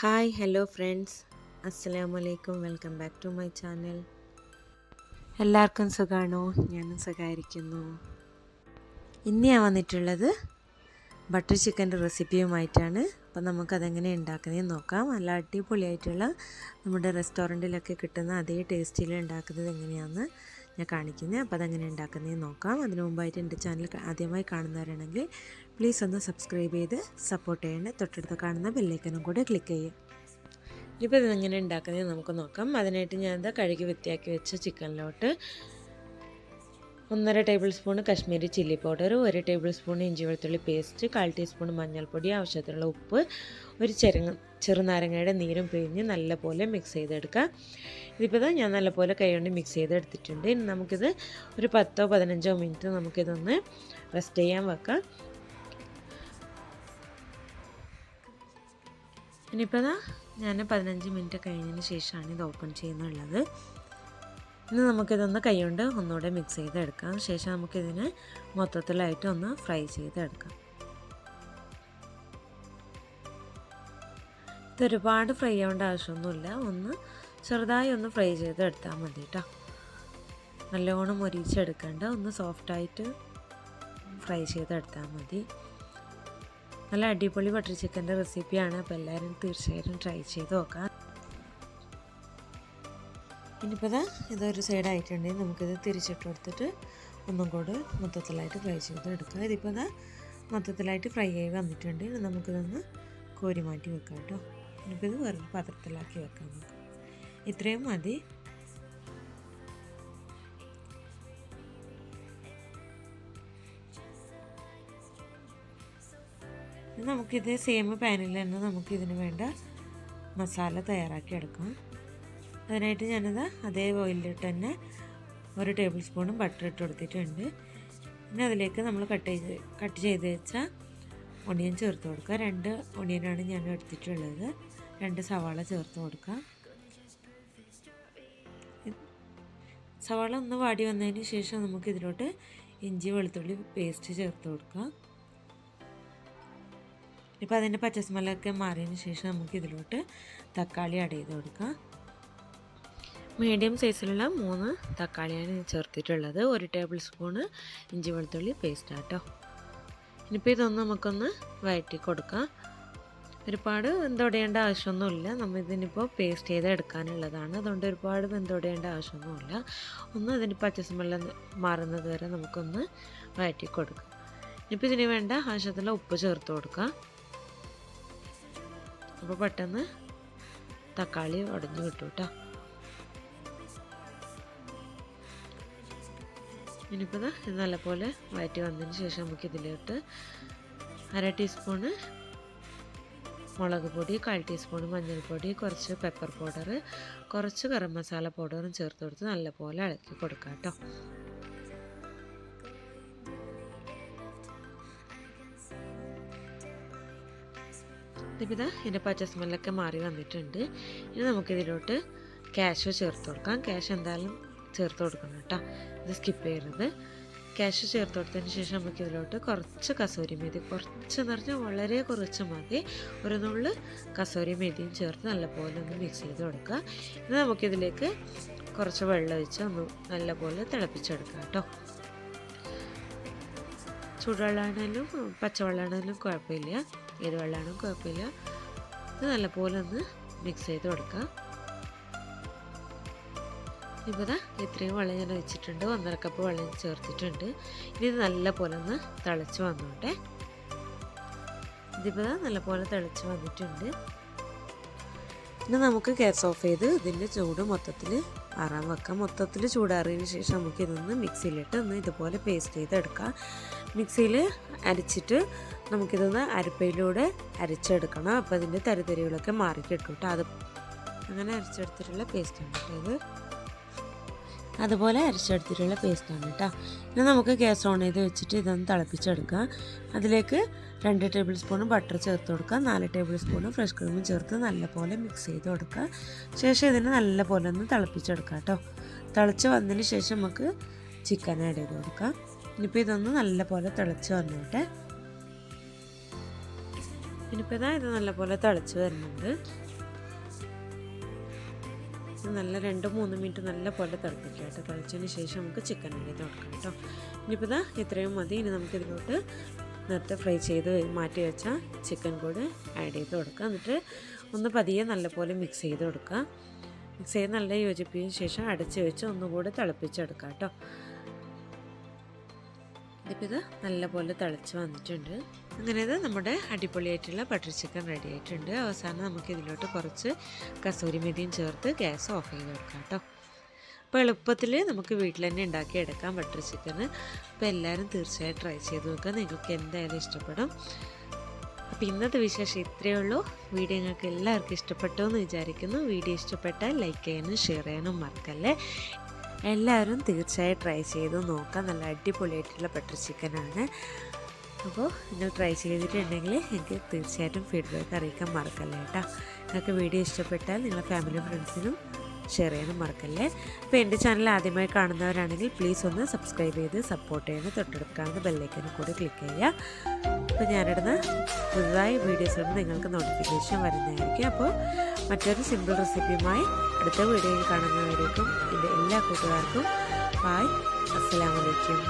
Hi hello friends, അസ്സലാമു അലൈക്കും. Welcome back to my channel. എല്ലാവർക്കും സുഖമാണോ? ഞാനും സുഖമായിരിക്കുന്നു. ഇന്ന് ഞാൻ വന്നിട്ടുള്ളത് ബട്ടർ ചിക്കൻ്റെ റെസിപ്പിയുമായിട്ടാണ്. അപ്പോൾ നമുക്കതെങ്ങനെ ഉണ്ടാക്കുന്നതെന്ന് നോക്കാം. നല്ല അടിപൊളിയായിട്ടുള്ള നമ്മുടെ റെസ്റ്റോറൻറ്റിലൊക്കെ കിട്ടുന്ന അതേ ടേസ്റ്റിൽ ഉണ്ടാക്കുന്നത് എങ്ങനെയാണെന്ന് ഞാൻ കാണിക്കുന്നത്. അപ്പോൾ അതെങ്ങനെ ഉണ്ടാക്കുന്നതെന്ന് നോക്കാം. അതിനു മുമ്പായിട്ട് എൻ്റെ ചാനൽ ആദ്യമായി കാണുന്നവരാണെങ്കിൽ പ്ലീസ് ഒന്ന് സബ്സ്ക്രൈബ് ചെയ്ത് സപ്പോർട്ട് ചെയ്യണേ. തൊട്ടടുത്ത് കാണുന്ന ബെല്ലൈക്കനും കൂടെ ക്ലിക്ക് ചെയ്യും. ഇപ്പോൾ ഇതെങ്ങനെ ഉണ്ടാക്കുന്നത് നമുക്ക് നോക്കാം. അതിനായിട്ട് ഞാനിത് കഴുകി വൃത്തിയാക്കി വെച്ച ചിക്കനിലോട്ട് 1.5 table spoon Kashmiri chilli powder, 1 table spoon ഇഞ്ചി വെളുത്തുള്ളി പേസ്റ്റ്, 1/4 ടീസ്പൂൺ മഞ്ഞൾപ്പൊടി, ആവശ്യത്തിനുള്ള ഉപ്പ്, ഒരു ചെറുനാരങ്ങയുടെ നീരും പിഴിഞ്ഞ് നല്ലപോലെ മിക്സ് ചെയ്തെടുക്കുക. ഇതിപ്പോൾ ഞാൻ നല്ലപോലെ കൈകൊണ്ട് മിക്സ് ചെയ്തെടുത്തിട്ടുണ്ട്. ഇനി നമുക്കിത് ഒരു 10-15 മിനിറ്റ് നമുക്കിതൊന്ന് റെസ്റ്റ് ചെയ്യാൻ വെക്കാം. ഇനിയിപ്പോൾ ഞാൻ 15 മിനിറ്റ് കഴിഞ്ഞതിന് ശേഷമാണ് ഇത് ഓപ്പൺ ചെയ്യുന്നുള്ളത്. ഇനി നമുക്കിതൊന്ന് കൈകൊണ്ട് ഒന്നുകൂടെ മിക്സ് ചെയ്തെടുക്കാം. ശേഷം നമുക്കിതിനെ മൊത്തത്തിലായിട്ട് ഒന്ന് ഫ്രൈ ചെയ്തെടുക്കാം. ഇതൊരുപാട് ഫ്രൈ ആവേണ്ട ആവശ്യമൊന്നുമില്ല. ഒന്ന് ചെറുതായി ഒന്ന് ഫ്രൈ ചെയ്തെടുത്താൽ മതി കേട്ടോ. നല്ലോണം മൊരിച്ചെടുക്കേണ്ട, ഒന്ന് സോഫ്റ്റായിട്ട് ഫ്രൈ ചെയ്തെടുത്താൽ മതി. നല്ല അടിപൊളി ബട്ടർ ചിക്കൻ്റെ റെസിപ്പിയാണ്. അപ്പോൾ എല്ലാവരും തീർച്ചയായിട്ടും ട്രൈ ചെയ്ത് നോക്കാം. ഇനിയിപ്പോൾ ഇതൊരു സൈഡായിട്ടുണ്ടെങ്കിൽ നമുക്കിത് തിരിച്ചിട്ട് കൊടുത്തിട്ട് ഒന്നും കൂടെ മൊത്തത്തിലായിട്ട് ഫ്രൈ ചെയ്ത് എടുക്കുക. ഇതിപ്പോൾ മൊത്തത്തിലായിട്ട് ഫ്രൈ ആയി വന്നിട്ടുണ്ട്. നമുക്കിതൊന്ന് കോരി മാറ്റി വെക്കാം കേട്ടോ. ഇനിയിപ്പോൾ ഇത് വേറെ പാത്രത്തിലാക്കി വെക്കാം. നമുക്ക് ഇത്രയും മതി. നമുക്കിത് സെയിം പാനിൽ തന്നെ നമുക്കിതിന് വേണ്ട മസാല തയ്യാറാക്കി എടുക്കാം. അതിനായിട്ട് ഞാനത് അതേ ഓയിലിട്ട് തന്നെ 1 ടേബിൾ സ്പൂണും ബട്ടർ ഇട്ട് കൊടുത്തിട്ടുണ്ട്. പിന്നെ അതിലേക്ക് നമ്മൾ കട്ട് ചെയ്ത് വെച്ച ഒണിയൻ ചേർത്ത് കൊടുക്കുക. 2 ഒണിയനാണ് ഞാൻ എടുത്തിട്ടുള്ളത്. 2 സവാള ചേർത്ത് കൊടുക്കുക. സവാള ഒന്ന് വാടി വന്നതിന് ശേഷം നമുക്കിതിലോട്ട് ഇഞ്ചി വെളുത്തുള്ളി പേസ്റ്റ് ചേർത്ത് കൊടുക്കുക. ഇപ്പോൾ അതിൻ്റെ പച്ചസ്മെല്ലൊക്കെ മാറിയതിന് ശേഷം നമുക്കിതിലോട്ട് തക്കാളി ആഡ് ചെയ്ത് കൊടുക്കാം. മീഡിയം സൈസിലുള്ള 3 തക്കാളിയാണ് ചേർത്തിട്ടുള്ളത്. 1 ടേബിൾ സ്പൂണ് ഇഞ്ചി വെളുത്തുള്ളി പേസ്റ്റ് ആട്ടോ. ഇനിയിപ്പോൾ ഇതൊന്ന് നമുക്കൊന്ന് വഴറ്റി കൊടുക്കാം. ഒരുപാട് വെന്തുടയേണ്ട ആവശ്യമൊന്നുമില്ല. നമ്മളിതിനിപ്പോൾ പേസ്റ്റ് ചെയ്ത് എടുക്കാനുള്ളതാണ്. അതുകൊണ്ട് ഒരുപാട് വെന്തുടയേണ്ട ആവശ്യമൊന്നുമില്ല. ഒന്ന് അതിൻ്റെ പച്ചസ്മെല്ല മാറുന്നത് വരെ നമുക്കൊന്ന് വഴറ്റി കൊടുക്കാം. ഇനിയിപ്പോൾ ഇതിന് വേണ്ട ആവശ്യത്തിലുള്ള ഉപ്പ് ചേർത്ത് കൊടുക്കാം. അപ്പോൾ പെട്ടെന്ന് തക്കാളി ഉടഞ്ഞു കിട്ടും കേട്ടോ. ഇനിയിപ്പോൾ ഇത് നല്ലപോലെ വഴറ്റി വന്നതിന് ശേഷം നമുക്കിതിലോട്ട് 1/2 ടീസ്പൂണ് മുളക് പൊടി, 1/4 ടീസ്പൂൺ മഞ്ഞൾപ്പൊടി, കുറച്ച് പെപ്പർ പൗഡർ, കുറച്ച് ഗരം മസാല പൗഡറും ചേർത്ത് കൊടുത്ത് നല്ലപോലെ ഇളക്കി കൊടുക്കാം കേട്ടോ. ഇതിപ്പോൾ ഇതിൻ്റെ പച്ച സ്മെല്ലൊക്കെ മാറി വന്നിട്ടുണ്ട്. ഇനി നമുക്കിതിലോട്ട് കാഷ്യൂ ചേർത്ത് കൊടുക്കാം. കാഷ്യൂ എന്തായാലും ചേർത്ത് കൊടുക്കണം കേട്ടോ. ഇത് സ്കിപ്പ് ചെയ്യരുത്. കാഷ്യൂ ചേർത്ത് കൊടുത്തതിന് ശേഷം നമുക്കിതിലോട്ട് കുറച്ച് കസൂരി മേഥി, കുറച്ചെന്ന് പറഞ്ഞാൽ വളരെ കുറച്ച് മതി, ഒരു നുള്ള് കസൂരി മേഥിയും ചേർത്ത് നല്ലപോലെ ഒന്ന് മിക്സ് ചെയ്ത് കൊടുക്കുക. ഇനി നമുക്കിതിലേക്ക് കുറച്ച് വെള്ളം ഒഴിച്ച് ഒന്ന് നല്ലപോലെ തിളപ്പിച്ചെടുക്കാം കേട്ടോ. ചൂടുവെള്ളമാണെങ്കിലും പച്ചവെള്ളമാണെങ്കിലും കുഴപ്പമില്ല, ഏത് വെള്ളമാണെങ്കിലും കുഴപ്പമില്ല. ഇത് നല്ലപോലെ ഒന്ന് മിക്സ് ചെയ്ത് കൊടുക്കുക. ഇപ്പോൾ ഇത്രയും വെള്ളം ഞാൻ ഒഴിച്ചിട്ടുണ്ട്. 1.5 കപ്പ് വെള്ളം ചേർത്തിട്ടുണ്ട്. ഇനി ഇത് നല്ലപോലെ ഒന്ന് തിളച്ച് വന്നോട്ടെ. ഇതിപ്പോൾ നല്ലപോലെ തിളച്ച് വന്നിട്ടുണ്ട്. ഇനി നമുക്ക് ഗ്യാസ് ഓഫ് ചെയ്ത് ഇതിൻ്റെ ചൂട് മൊത്തത്തിൽ ആറാൻ വെക്കാം. മൊത്തത്തിൽ ചൂടാറിയതിന് ശേഷം നമുക്കിതൊന്ന് മിക്സിയിലിട്ട് ഒന്ന് ഇതുപോലെ പേസ്റ്റ് ചെയ്തെടുക്കാം. മിക്സിയിൽ അരച്ചിട്ട് നമുക്കിതൊന്ന് അരപ്പയിലൂടെ അരച്ചെടുക്കണം. അപ്പോൾ അതിൻ്റെ തരിതരികളൊക്കെ മാറിക്കിട്ടും കേട്ടോ. അത് അങ്ങനെ അരച്ചെടുത്തിട്ടുള്ള പേസ്റ്റാണ് കേട്ടോ ഇത്. അതുപോലെ അരച്ചെടുത്തിട്ടുള്ള പേസ്റ്റാണ് കേട്ടോ. ഇനി നമുക്ക് ഗ്യാസ് ഓൺ ചെയ്ത് വെച്ചിട്ട് ഇതൊന്ന് തിളപ്പിച്ചെടുക്കാം. അതിലേക്ക് 2 ടേബിൾ സ്പൂൺ ബട്ടർ ചേർത്ത് കൊടുക്കുക. 4 ടേബിൾ സ്പൂൺ ഫ്രഷ് ക്രീമും ചേർത്ത് നല്ലപോലെ മിക്സ് ചെയ്ത് കൊടുക്കുക. ശേഷം ഇതിന് നല്ലപോലെ ഒന്ന് തിളപ്പിച്ചെടുക്കാം കേട്ടോ. തിളച്ച് വന്നതിന് ശേഷം നമുക്ക് ചിക്കൻ ആഡ് ചെയ്ത് കൊടുക്കാം. ഇനിയിപ്പോൾ ഇതൊന്ന് നല്ലപോലെ തിളച്ച് വന്നോട്ടെ. ഇനിയിപ്പോൾ ഇതാ ഇത് നല്ലപോലെ തിളച്ച് വരുന്നുണ്ട്. നല്ല 2-3 മിനിറ്റ് നല്ല പോലെ തിളപ്പിക്കുക കേട്ടോ. തിളച്ചതിന് ശേഷം നമുക്ക് ചിക്കൻ ഇട്ട് കൊടുക്കാം കേട്ടോ. ഇനിയിപ്പോൾ ഇതാ ഇത്രയും മതി. ഇനി നമുക്കിതിലോട്ട് നേരത്തെ ഫ്രൈ ചെയ്ത് മാറ്റി വെച്ച ചിക്കൻ കൂടെ ആഡ് ചെയ്ത് കൊടുക്കുക. എന്നിട്ട് ഒന്ന് പതിയെ നല്ലപോലെ മിക്സ് ചെയ്ത് കൊടുക്കുക. മിക്സ് ചെയ്ത് നല്ല യോജിപ്പിച്ചതിന് ശേഷം അടച്ച് വെച്ച് ഒന്നുകൂടി തിളപ്പിച്ചെടുക്കാം കേട്ടോ. ഇതിപ്പോൾ ഇത് നല്ലപോലെ തിളച്ച് വന്നിട്ടുണ്ട്. അങ്ങനെ ഇത് നമ്മുടെ അടിപൊളിയായിട്ടുള്ള ബട്ടർ ചിക്കൻ റെഡി ആയിട്ടുണ്ട്. അവസാനം നമുക്ക് ഇതിലോട്ട് കുറച്ച് കസൂരി മെതിയും ചേർത്ത് ഗ്യാസ് ഓഫ് ചെയ്ത് കൊടുക്കാം കേട്ടോ. അപ്പോൾ എളുപ്പത്തിൽ നമുക്ക് വീട്ടിൽ തന്നെ ഉണ്ടാക്കിയെടുക്കാം ബട്ടർ ചിക്കൻ. അപ്പോൾ എല്ലാവരും തീർച്ചയായും ട്രൈ ചെയ്ത് നോക്കുക. നിങ്ങൾക്ക് എന്തായാലും ഇഷ്ടപ്പെടും. അപ്പോൾ ഇന്നത്തെ വിശേഷം ഇത്രയേ ഉള്ളൂ. വീഡിയോ നിങ്ങൾക്ക് എല്ലാവർക്കും ഇഷ്ടപ്പെട്ടു എന്ന് വിചാരിക്കുന്നു. വീഡിയോ ഇഷ്ടപ്പെട്ടാൽ ലൈക്ക് ചെയ്യാനും ഷെയർ ചെയ്യാനും മറക്കല്ലേ. എല്ലാവരും തീർച്ചയായും ട്രൈ ചെയ്ത് നോക്കാം. നല്ല അടിപൊളിയായിട്ടുള്ള ബട്ടർ ചിക്കനാണ്. അപ്പോൾ നിങ്ങൾ ട്രൈ ചെയ്തിട്ടുണ്ടെങ്കിൽ എനിക്ക് തീർച്ചയായിട്ടും ഫീഡ്ബാക്ക് അറിയിക്കാൻ മറക്കല്ലേ കേട്ടോ. നിങ്ങൾക്ക് വീഡിയോ ഇഷ്ടപ്പെട്ടാൽ നിങ്ങളുടെ ഫാമിലി ഫ്രണ്ട്സിനും ഷെയർ ചെയ്യാനും മറക്കല്ലേ. അപ്പോൾ എൻ്റെ ചാനൽ ആദ്യമായി കാണുന്നവരാണെങ്കിൽ പ്ലീസ് ഒന്ന് സബ്സ്ക്രൈബ് ചെയ്ത് സപ്പോർട്ട് ചെയ്യണം. തൊട്ടടുത്ത് കാണുന്ന ബെല്ലൈക്കനും കൂടി ക്ലിക്ക് ചെയ്യുക. അപ്പോൾ ഞാനിടുന്ന പുതുതായി വീഡിയോസിലൊന്നും നിങ്ങൾക്ക് നോട്ടിഫിക്കേഷൻ വരുന്നതായിരിക്കും. അപ്പോൾ മറ്റൊരു സിമ്പിൾ റെസിപ്പിയുമായി അടുത്ത വീഡിയോയിൽ കാണുന്നവരേക്കും എൻ്റെ എല്ലാ കൂട്ടുകാർക്കും ബായ്, അസ്സലാമു അലൈക്കും.